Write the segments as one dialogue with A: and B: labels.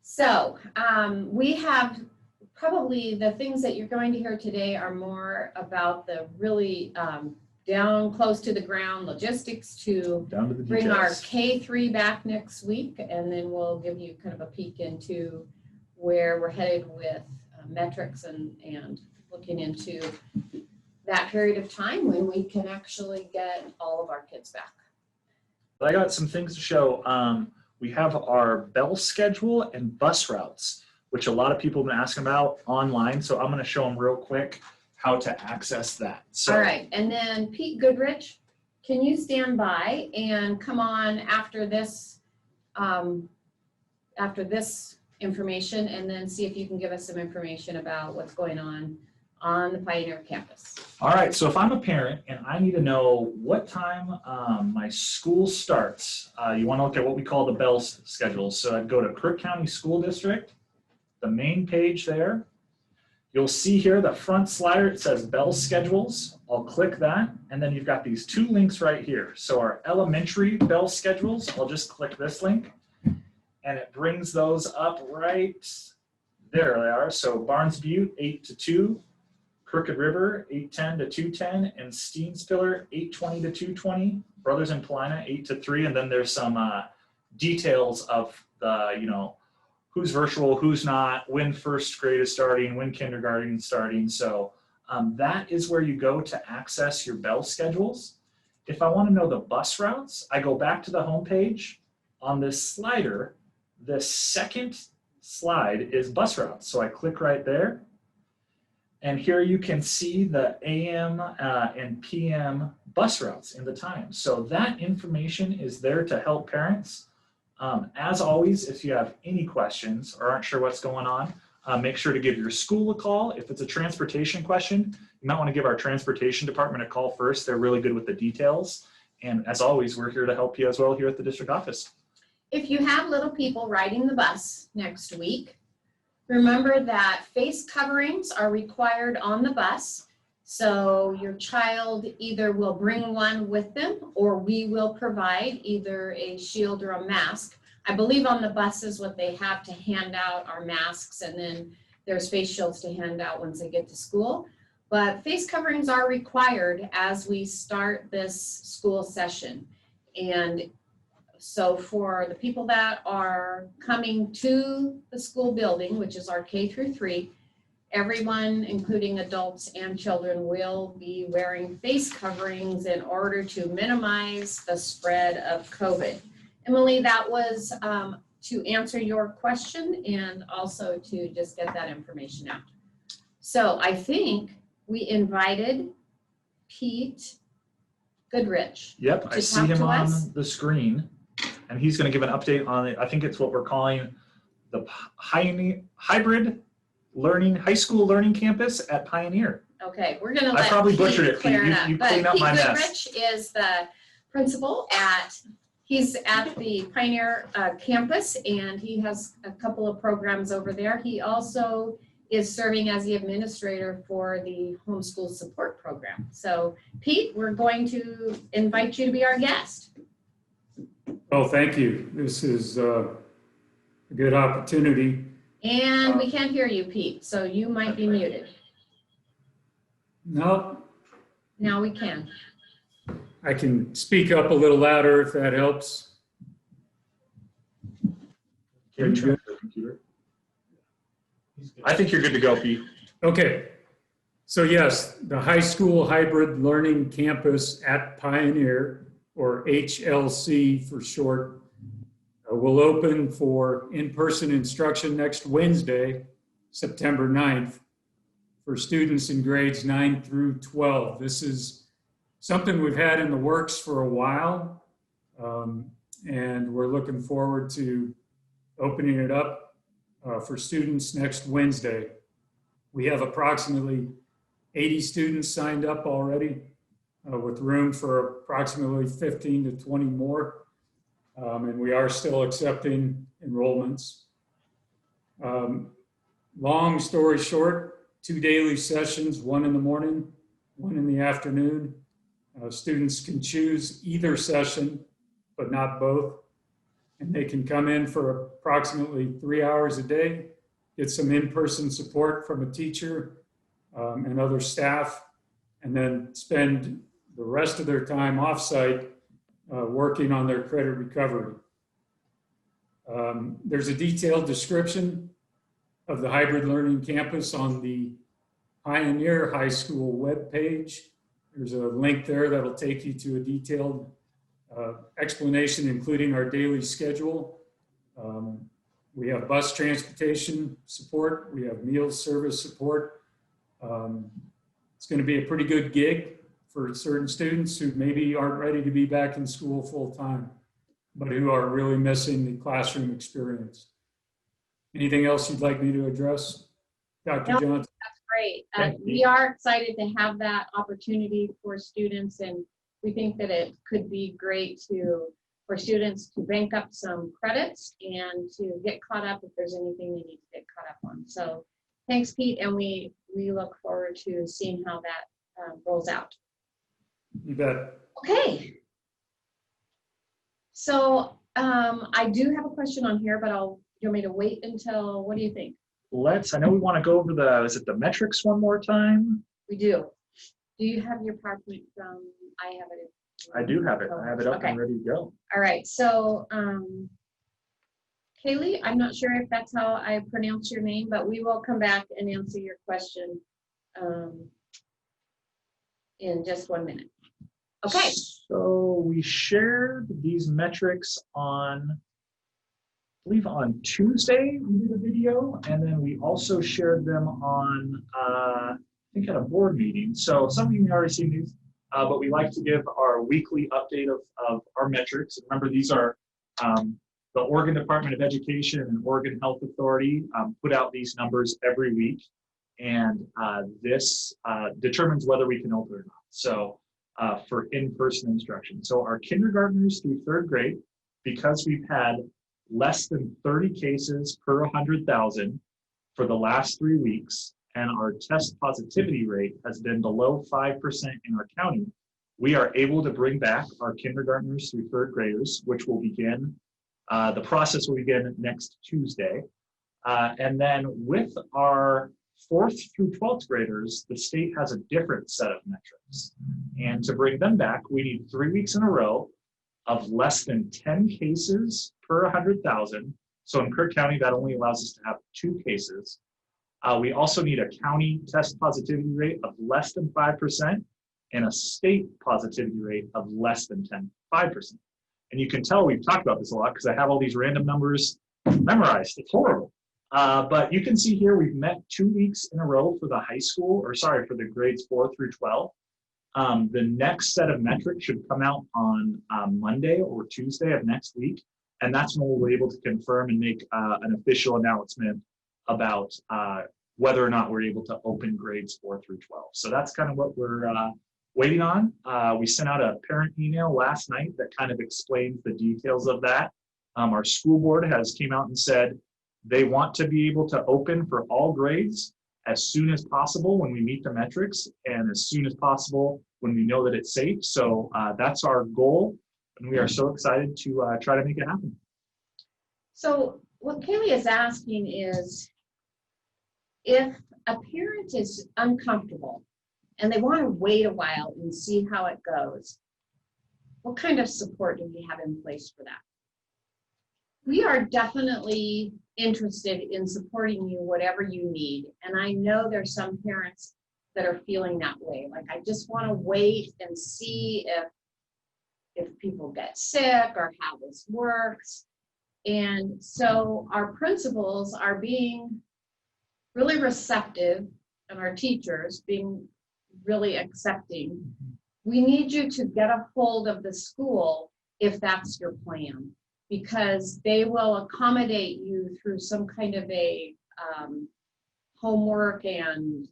A: So we have probably the things that you're going to hear today are more about the really down close to the ground logistics to bring our K3 back next week, and then we'll give you kind of a peek into where we're headed with metrics and looking into that period of time when we can actually get all of our kids back.
B: I got some things to show. We have our bell schedule and bus routes, which a lot of people have been asking about online. So I'm going to show them real quick how to access that. So,
A: all right. And then Pete Goodrich, can you stand by and come on after this information, and then see if you can give us some information about what's going on the Pioneer campus.
B: All right, so if I'm a parent and I need to know what time my school starts, you want to look at what we call the bell schedule. So I'd go to Crook County School District, the main page there. You'll see here the front slider, it says bell schedules. I'll click that, and then you've got these two links right here. So our elementary bell schedules, I'll just click this link, and it brings those up right there. They are. So Barnes Butte 8 to 2. Crooked River, 8:10 to 2:10, and Steenspiller, 8:20 to 2:20. Brothers in Paulina, 8 to 3, and then there's some details of the, who's virtual, who's not, when first grade is starting, when kindergarten is starting. So that is where you go to access your bell schedules. If I want to know the bus routes, I go back to the home page. On this slider, the second slide is bus routes. So I click right there. And here you can see the AM and PM bus routes in the time. So that information is there to help parents. As always, if you have any questions or aren't sure what's going on, make sure to give your school a call. If it's a transportation question, you might want to give our transportation department a call first. They're really good with the details. And as always, we're here to help you as well here at the district office.
A: If you have little people riding the bus next week, remember that face coverings are required on the bus. So your child either will bring one with them, or we will provide either a shield or a mask. I believe on the buses what they have to hand out are masks, and then there's face shields to hand out once they get to school. But face coverings are required as we start this school session. And so for the people that are coming to the school building, which is our K-3, everyone, including adults and children, will be wearing face coverings in order to minimize the spread of COVID. Emily, that was to answer your question and also to just get that information out. So I think we invited Pete Goodrich.
B: Yep, I see him on the screen. And he's going to give an update on it. I think it's what we're calling the hybrid learning, high school learning campus at Pioneer.
A: Okay, we're going to let
B: I probably
A: Pete
B: butchered it.
A: Clear it up.
B: You
A: but
B: clean up
A: Pete
B: my mess.
A: Goodrich is the principal he's at the Pioneer campus, and he has a couple of programs over there. He also is serving as the administrator for the homeschool support program. So Pete, we're going to invite you to be our guest.
C: Oh, thank you. This is a good opportunity.
A: And we can't hear you, Pete, so you might be muted.
C: No.
A: Now we can.
C: I can speak up a little louder if that helps.
B: I think you're good to go, Pete.
C: Okay. So yes, the high school hybrid learning campus at Pioneer, or HLC for short, will open for in-person instruction next Wednesday, September 9th, for students in grades 9 through 12. This is something we've had in the works for a while, and we're looking forward to opening it up for students next Wednesday. We have approximately 80 students signed up already, with room for approximately 15 to 20 more. And we are still accepting enrollments. Long story short, 2 daily sessions, one in the morning, one in the afternoon. Students can choose either session, but not both. and they can come in for approximately 3 hours a day, get some in-person support from a teacher and other staff, and then spend the rest of their time offsite working on their credit recovery. There's a detailed description of the hybrid learning campus on the Pioneer High School webpage. There's a link there that'll take you to a detailed explanation, including our daily schedule. We have bus transportation support. We have meals service support. It's going to be a pretty good gig for certain students who maybe aren't ready to be back in school full time, but who are really missing the classroom experience. Anything else you'd like me to address, Dr.
A: No,
C: Johnson?
A: that's great. We are excited to have that opportunity for students, and we think that it could be great for students to bank up some credits and to get caught up if there's anything they need to get caught up on. So thanks, Pete, and we look forward to seeing how that rolls out.
C: You bet.
A: Okay. So I do have a question on here, but you want me to wait until, what do you think?
B: I know we want to go over is it the metrics one more time?
A: We do. Do you have your PowerPoint from, I have it.
B: I do have it. I have it up
A: Okay.
B: and ready to go.
A: All right, so Kaylee, I'm not sure if that's how I pronounce your name, but we will come back and answer your question in just 1 minute. Okay.
B: So we shared these metrics on, I believe on Tuesday, we did a video, and then we also shared them on, I think at a board meeting. So some of you may already seen these, but we like to give our weekly update of our metrics. Remember, these are the Oregon Department of Education and Oregon Health Authority put out these numbers every week, and this determines whether we can open or not. So for in-person instruction. So our kindergartners through 3rd grade, because we've had less than 30 cases per 100,000 for the last 3 weeks, and our test positivity rate has been below 5% in our county, we are able to bring back our kindergartners through 3rd graders, which will begin, the process will begin next Tuesday. And then with our 4th through 12th graders, the state has a different set of metrics. And to bring them back, we need 3 weeks in a row of less than 10 cases per 100,000. So in Kirk County, that only allows us to have 2 cases. We also need a county test positivity rate of less than 5% and a state positivity rate of less than 5%. And you can tell we've talked about this a lot because I have all these random numbers memorized. It's horrible. But you can see here we've met 2 weeks in a row for the high school, or sorry, for the grades 4 through 12. The next set of metrics should come out on Monday or Tuesday of next week. And that's when we'll be able to confirm and make an official announcement about whether or not we're able to open grades 4 through 12. So that's kind of what we're waiting on. We sent out a parent email last night that kind of explains the details of that. Our school board has came out and said they want to be able to open for all grades as soon as possible when we meet the metrics, and as soon as possible when we know that it's safe. So that's our goal, and we are so excited to try to make it happen.
A: So what Kaylee is asking is, if a parent is uncomfortable and they want to wait a while and see how it goes, what kind of support do we have in place for that? We are definitely interested in supporting you whatever you need. And I know there's some parents that are feeling that way. Like, I just want to wait and see if people get sick or how this works. And so our principals are being really receptive, and our teachers being really accepting. We need you to get a hold of the school if that's your plan, because they will accommodate you through some kind of a homework and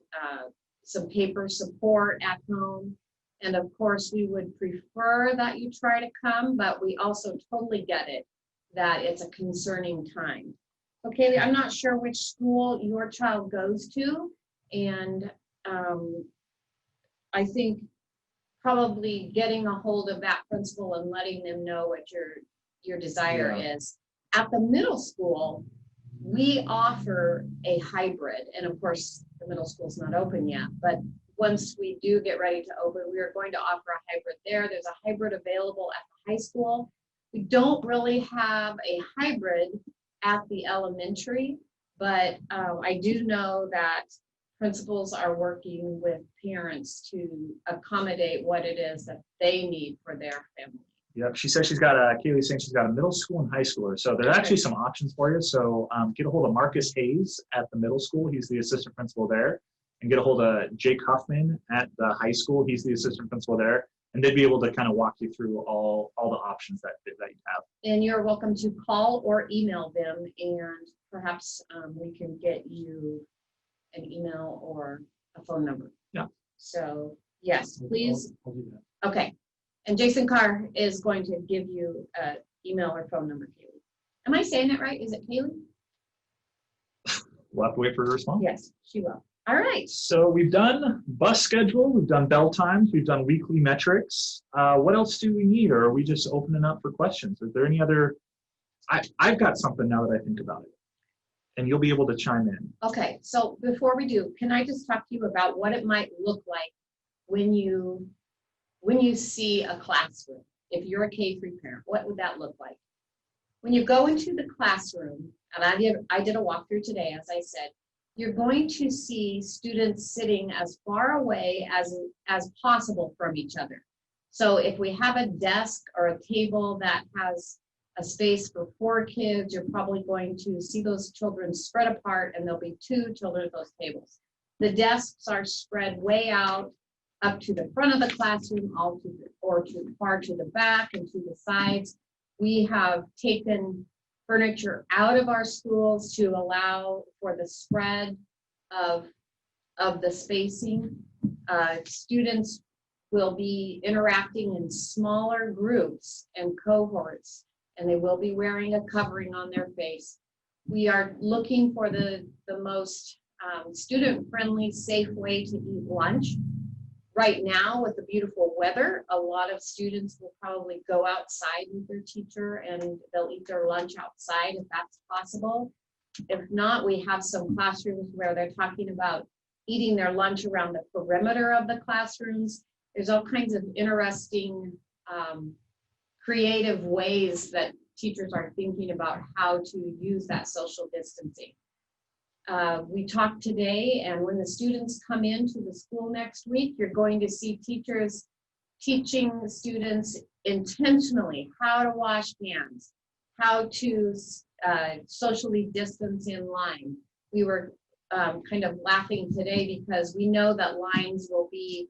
A: some paper support at home. And of course, we would prefer that you try to come, but we also totally get it that it's a concerning time. Okay, I'm not sure which school your child goes to, and I think probably getting a hold of that principal and letting them know what your desire
B: Yeah.
A: is. At the middle school, we offer a hybrid, and of course, the middle school's not open yet, but once we do get ready to open, we are going to offer a hybrid there. There's a hybrid available at the high school. We don't really have a hybrid at the elementary, but I do know that principals are working with parents to accommodate what it is that they need for their family.
B: Yep, she says Kaylee's saying she's got a middle school and high schooler. So there's actually some options for you. So get a hold of Marcus Hayes at the middle school. He's the assistant principal there. And get a hold of Jake Huffman at the high school. He's the assistant principal there. And they'd be able to kind of walk you through all the options that you have.
A: And you're welcome to call or email them, and perhaps we can get you an email or a phone number.
B: Yeah.
A: So yes, please.
B: I'll do that.
A: Okay. And Jason Carr is going to give you an email or phone number, Kaylee. Am I saying it right? Is it Kaylee?
B: We'll have to wait for her response.
A: Yes, she will. All right.
B: So we've done bus schedule, we've done bell times, we've done weekly metrics. What else do we need, or are we just opening up for questions? Is there any other? I've got something now that I think about it, and you'll be able to chime in.
A: Okay. So before we do, can I just talk to you about what it might look like when you see a classroom? If you're a K-3 parent, what would that look like? When you go into the classroom, and I did a walkthrough today, as I said, you're going to see students sitting as far away as possible from each other. So if we have a desk or a table that has a space for 4 kids, you're probably going to see those children spread apart, and there'll be 2 children at those tables. The desks are spread way out up to the front of the classroom, far to the back and to the sides. We have taken furniture out of our schools to allow for the spread of the spacing. Students will be interacting in smaller groups and cohorts, and they will be wearing a covering on their face. We are looking for the most student-friendly, safe way to eat lunch. Right now, with the beautiful weather, a lot of students will probably go outside with their teacher and they'll eat their lunch outside if that's possible. If not, we have some classrooms where they're talking about eating their lunch around the perimeter of the classrooms. There's all kinds of interesting, creative ways that teachers are thinking about how to use that social distancing. We talked today, and when the students come into the school next week, you're going to see teachers teaching students intentionally how to wash hands, how to socially distance in line. We were kind of laughing today because we know that lines will be,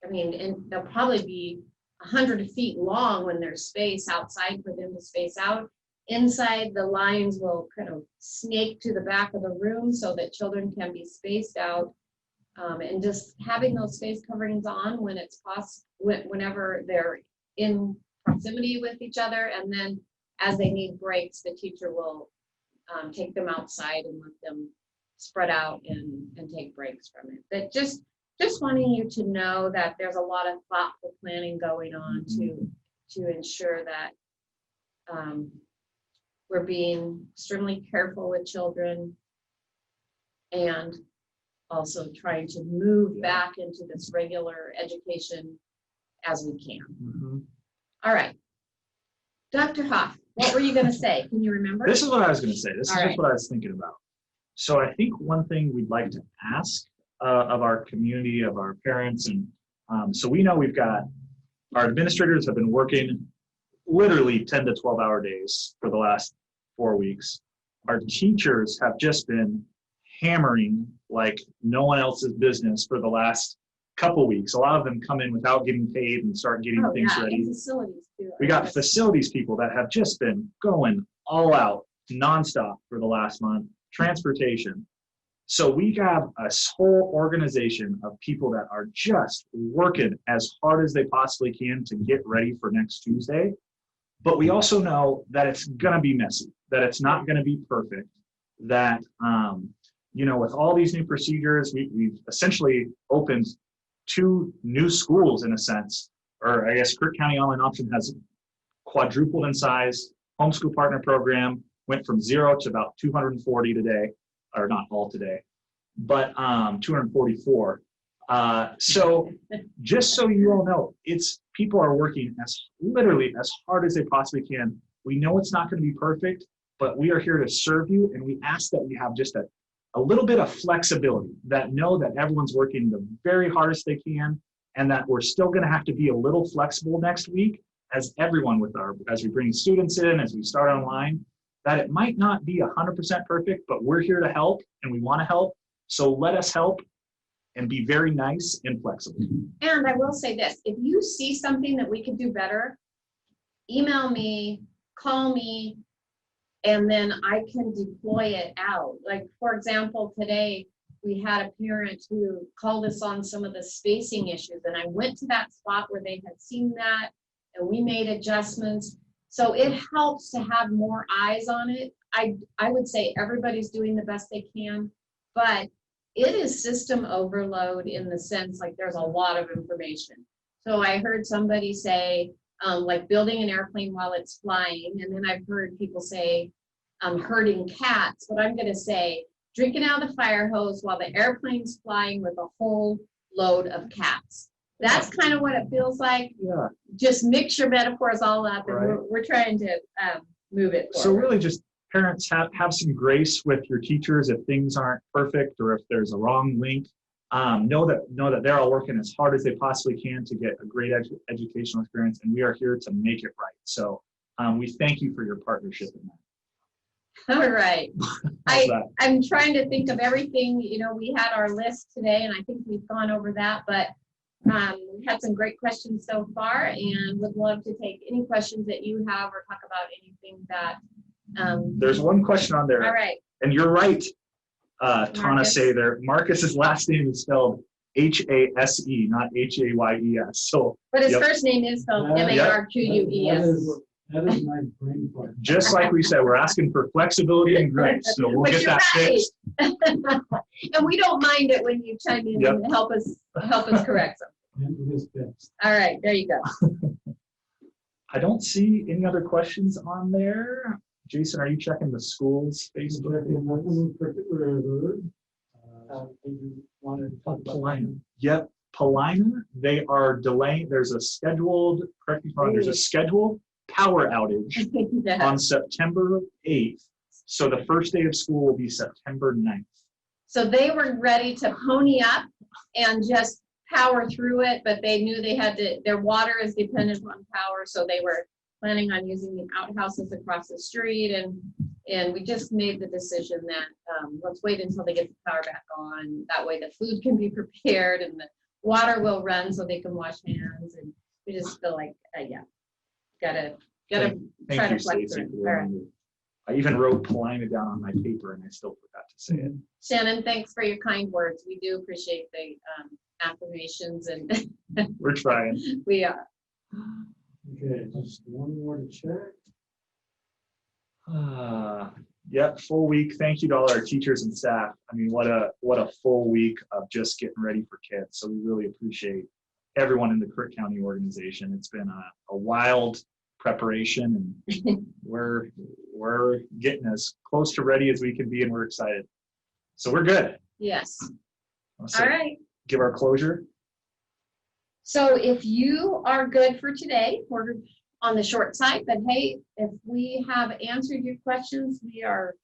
A: and they'll probably be 100 feet long when there's space outside for them to space out. Inside, the lines will kind of snake to the back of the room so that children can be spaced out. And just having those face coverings on when it's possible, whenever they're in proximity with each other. And then as they need breaks, the teacher will take them outside and let them spread out and take breaks from it. But just wanting you to know that there's a lot of thoughtful planning going on to ensure that we're being extremely careful with children and also trying to move back into this regular education as we can.
B: Mm-hmm.
A: All right. Dr. Hoff, what were you going to say? Can you remember?
B: This is what I was going to say. This is
A: All
B: just
A: right.
B: what I was thinking about. So I think one thing we'd like to ask of our community, of our parents, and so we know we've got our administrators have been working literally 10 to 12-hour days for the last 4 weeks. Our teachers have just been hammering like no one else's business for the last couple weeks. A lot of them come in without getting paid and start getting things ready.
A: And facilities too.
B: We got facilities people that have just been going all out nonstop for the last month. Transportation. So we have a whole organization of people that are just working as hard as they possibly can to get ready for next Tuesday. But we also know that it's going to be messy, that it's not going to be perfect, that, with all these new procedures, we've essentially opened 2 new schools in a sense, or I guess Kirk County Online Option has quadrupled in size. Homeschool partner program went from 0 to about 240 today, or not all today, but 244. So just so you all know, people are working literally as hard as they possibly can. We know it's not going to be perfect, but we are here to serve you, and we ask that you have just a little bit of flexibility, that know that everyone's working the very hardest they can, and that we're still going to have to be a little flexible next week as everyone as we bring students in, as we start online, that it might not be 100% perfect, but we're here to help and we want to help. So let us help and be very nice and flexible.
A: And I will say this, if you see something that we could do better, email me, call me, and then I can deploy it out. Like, for example, today we had a parent who called us on some of the spacing issues, and I went to that spot where they had seen that, and we made adjustments. So it helps to have more eyes on it. I would say everybody's doing the best they can, but it is system overload in the sense like there's a lot of information. So I heard somebody say, like building an airplane while it's flying, and then I've heard people say herding cats, but I'm gonna say drinking out of the fire hose while the airplane's flying with a whole load of cats. That's kind of what it feels like.
B: Yeah.
A: Just mix your metaphors all up, and
B: Right.
A: we're trying to move it forward.
B: So really just parents have some grace with your teachers if things aren't perfect or if there's a wrong link. Know that they're all working as hard as they possibly can to get a great educational experience, and we are here to make it right. So we thank you for your partnership in that.
A: All right. I'm trying to think of everything. You know, we had our list today, and I think we've gone over that, but we had some great questions so far, and would love to take any questions that you have or talk about anything that.
B: There's one question on there.
A: All right.
B: And you're right, Tana
A: Marcus.
B: say there. Marcus's last name is spelled H-A-S-E, not H-A-Y-E-S. So,
A: But his
B: Yep.
A: first name is spelled M-A-R-Q-U-E-S.
D: That is my brain part.
B: just like we said, we're asking for flexibility and grace. So we'll
A: But
B: get
A: you're
B: that
A: right.
B: fixed.
A: And we don't mind it when you chime in
B: Yep.
A: and help us correct something.
D: And it is fixed.
A: All right, there you go.
B: I don't see any other questions on there. Jason, are you checking the school's Facebook?
D: Nothing particular. You wanted to talk about
B: Paulina. Yep, Paulina, they are delaying, there's a scheduled, correct me if I'm wrong, there's a scheduled power outage
A: Yeah.
B: on September 8th. So the first day of school will be September 9th.
A: So they were ready to pony up and just power through it, but they knew they had to, their water is dependent on power, so they were planning on using the outhouses across the street, and we just made the decision that let's wait until they get the power back on. That way the food can be prepared and the water will run so they can wash hands, and we just feel like, yeah, gotta try
B: Thank
A: to
B: you,
A: flex
B: Stacy,
A: through it.
B: for
A: All
B: the
A: right.
B: reminder. I even wrote Paulina down on my paper and I still forgot to say it.
A: Shannon, thanks for your kind words. We do appreciate the affirmations, and
B: We're trying.
A: we are.
D: Okay, just one more to check.
B: Yep, full week. Thank you to all our teachers and staff. I mean, what a full week of just getting ready for kids. So we really appreciate everyone in the Crook County organization. It's been a wild preparation, and we're getting as close to ready as we can be, and we're excited. So we're good.
A: Yes.
B: So
A: All right.
B: give our closure.
A: So if you are good for today, we're on the short side, but hey, if we have answered your questions, we are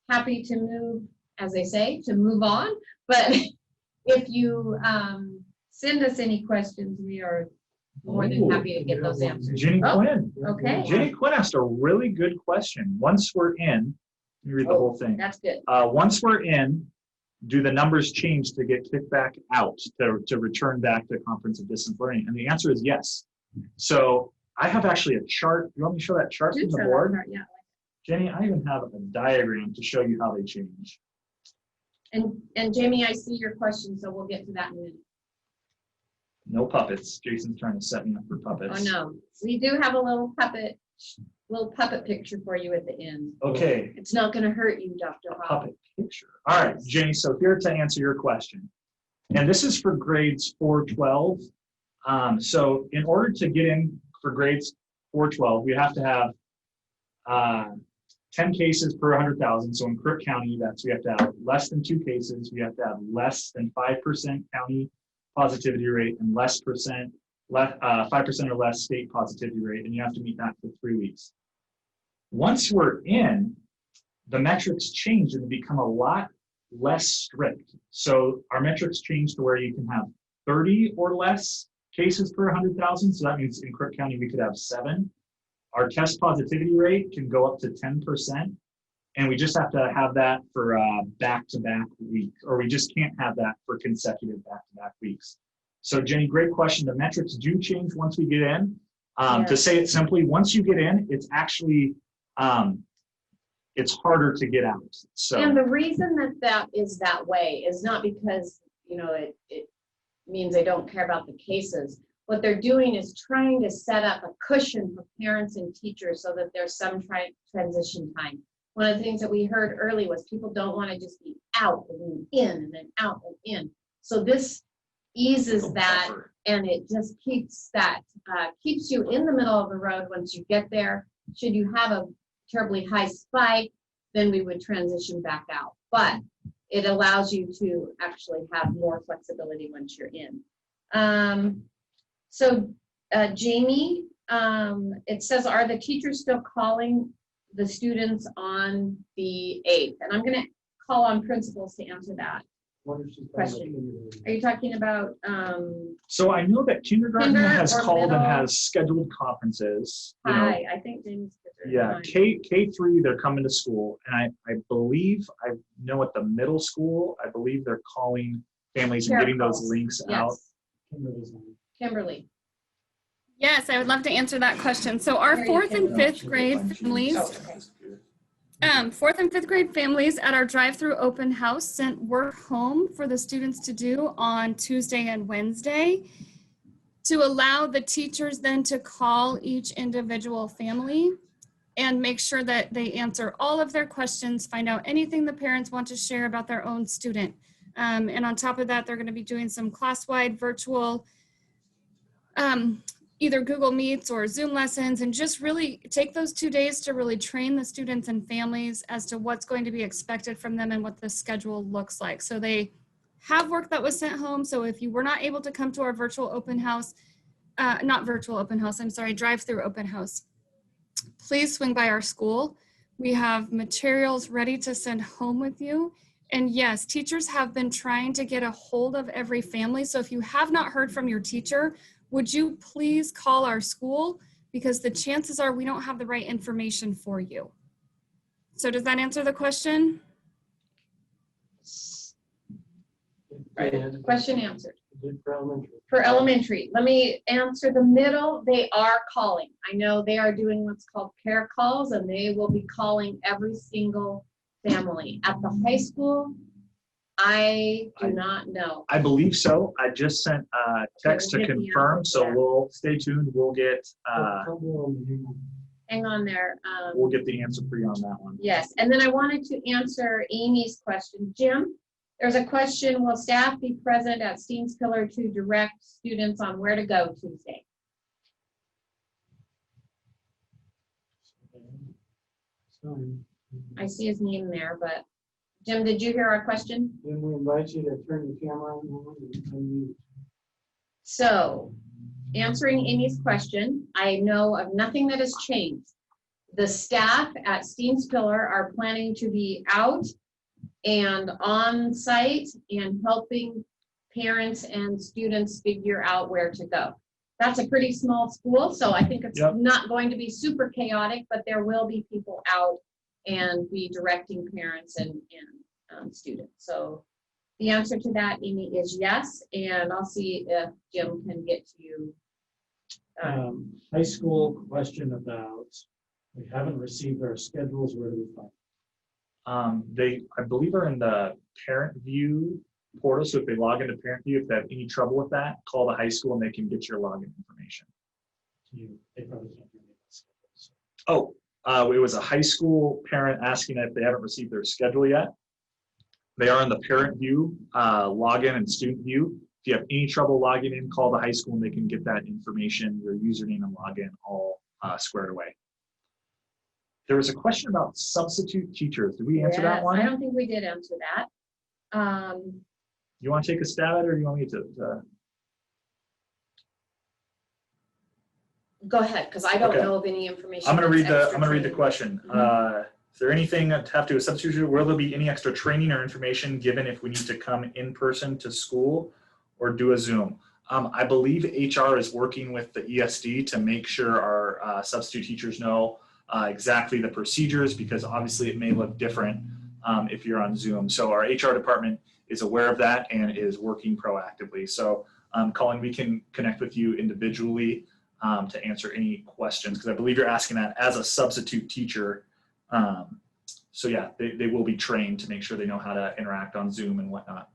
A: happy to move, as they say, to move on. But if you send us any questions, we are more than happy to get those answers.
B: Jenny
A: Oh,
B: Quinn.
A: okay.
B: Jenny Quinn asked a really good question. Once we're in, let me read the whole thing.
A: That's good.
B: Once we're in, do the numbers change to get kicked back out to return back to conference of distance learning? And the answer is yes. So I have actually a chart. You want me to show that chart
A: Do
B: from the
A: show that
B: board?
A: part, yeah.
B: Jenny, I even have a diagram to show you how they change.
A: And Jamie, I see your question, so we'll get to that in a minute.
B: No puppets. Jason's trying to set me up for puppets.
A: Oh no, we do have a little puppet picture for you at the end.
B: Okay,
A: It's not going to hurt you, Dr.
B: a
A: Hall.
B: puppet picture. All right, Jenny, so here to answer your question. And this is for grades 4-12. So in order to get in for grades or 12, we have to have 10 cases per 100,000. So in Crook County, we have to have less than 2 cases. We have to have less than 5% county positivity rate and 5% or less state positivity rate. And you have to meet that for 3 weeks. Once we're in, the metrics change and they become a lot less strict. So our metrics change to where you can have 30 or less cases per 100,000. So that means in Crook County, we could have 7. Our test positivity rate can go up to 10%. And we just have to have that for back-to-back weeks, or we just can't have that for consecutive back-to-back weeks. So Jenny, great question. The metrics do change once we get in. To say it simply, once you get in, it's actually, it's harder to get out. So.
A: And the reason that is that way is not because, it means they don't care about the cases. What they're doing is trying to set up a cushion for parents and teachers so that there's some transition time. One of the things that we heard early was people don't want to just be out and then in and then out and in. So this eases that, and it just keeps you in the middle of the road once you get there. Should you have a terribly high spike, then we would transition back out. But it allows you to actually have more flexibility once you're in. So Jamie, it says, are the teachers still calling the students on the 8th? And I'm going to call on principals to answer that question. Are you talking about?
B: So I know that kindergarten has called
A: middle?
B: and has scheduled conferences.
A: I think Jamie's kids are
B: yeah, K3, they're coming to school. And I believe, I know at the middle school, I believe they're calling families and getting those links out.
A: Kimberly.
E: Yes, I would love to answer that question. So our 4th and 5th grade families, 4th and 5th grade families at our drive-through open house sent work home for the students to do on Tuesday and Wednesday to allow the teachers then to call each individual family and make sure that they answer all of their questions, find out anything the parents want to share about their own student. And on top of that, they're going to be doing some class-wide virtual either Google Meets or Zoom lessons, and just really take those 2 days to really train the students and families as to what's going to be expected from them and what the schedule looks like. So they have work that was sent home. So if you were not able to come to our virtual open house, drive-through open house, please swing by our school. We have materials ready to send home with you. And yes, teachers have been trying to get a hold of every family. So if you have not heard from your teacher, would you please call our school, because the chances are we don't have the right information for you. So does that answer the question?
A: Right. Question answered. For elementary, let me answer the middle. They are calling. I know they are doing what's called care calls, and they will be calling every single family. At the high school, I do not know.
B: I believe so. I just sent a text to confirm, so we'll stay tuned. We'll get
A: hang on there.
B: We'll get the answer for you on that one.
A: Yes, and then I wanted to answer Amy's question. Jim, there's a question, will staff be present at Steen's Pillar to direct students on where to go Tuesday? I see his name there, but Jim, did you hear our question?
D: Then we invite you to turn the camera on.
A: So, answering Amy's question, I know of nothing that has changed. The staff at Steen's Pillar are planning to be out and on site and helping parents and students figure out where to go. That's a pretty small school, so I think it's not going to be super chaotic, but there will be people out and be directing parents and students. So the answer to that, Amy, is yes, and I'll see if Jim can get to you.
D: High school question about, we haven't received our schedules, where do we find them?
B: They, I believe, are in the Parent View portal. So if they log into Parent View, if they have any trouble with that, call the high school and they can get your login information.
D: They probably can't do that.
B: Oh, it was a high school parent asking if they haven't received their schedule yet. They are in the Parent View login and Student View. If you have any trouble logging in, call the high school and they can get that information, your username and login all squared away. There was a question about substitute teachers. Did we answer that
A: Yes,
B: one?
A: I don't think we did answer that.
B: You want to take a stab at it, or you want me to?
A: Go ahead, because I don't
B: Okay.
A: know of any information.
B: I'm going to read
A: that's
B: the. I'm going to read the
A: extra
B: question. Is there anything to have to do a substitute? Will there be any extra training or information given if we need to come in person to school or do a Zoom? I believe HR is working with the ESD to make sure our substitute teachers know exactly the procedures, because obviously it may look different if you're on Zoom. So our HR department is aware of that and is working proactively. So Colin, we can connect with you individually to answer any questions, because I believe you're asking that as a substitute teacher. So yeah, they will be trained to make sure they know how to interact on Zoom and whatnot.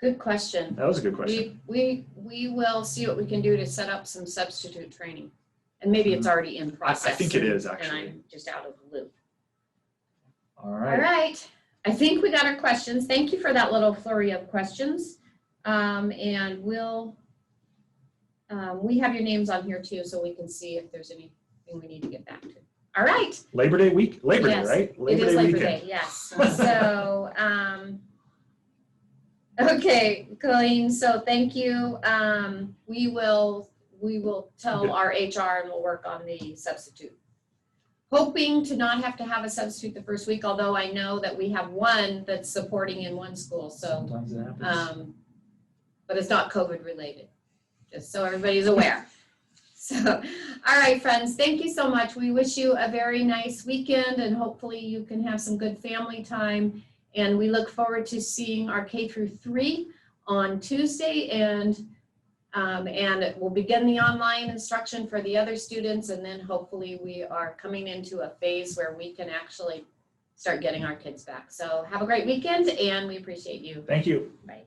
A: Good question.
B: That was a good question.
A: We will see what we can do to set up some substitute training. And maybe it's already in process.
B: I think it is,
A: And
B: actually.
A: I'm just out of the loop.
B: All
A: All
B: right.
A: right. I think we got our questions. Thank you for that little flurry of questions. And we'll, we have your names on here too, so we can see if there's anything we need to get back to. All right.
B: Labor Day week, Labor
A: Yes,
B: Day, right?
A: It is Labor
B: weekend.
A: Day, yes. So, okay, Colleen, so thank you. We will tell
B: Okay.
A: our HR and we'll work on the substitute. Hoping to not have to have a substitute the first week, although I know that we have one that's supporting in one school, so,
B: Sometimes it happens.
A: but it's not COVID related, just so everybody's aware. So, all right, friends, thank you so much. We wish you a very nice weekend, and hopefully you can have some good family time. And we look forward to seeing our K through 3 on Tuesday, and we'll begin the online instruction for the other students, and then hopefully we are coming into a phase where we can actually start getting our kids back. So have a great weekend, and we appreciate you.
B: Thank you.
A: Bye.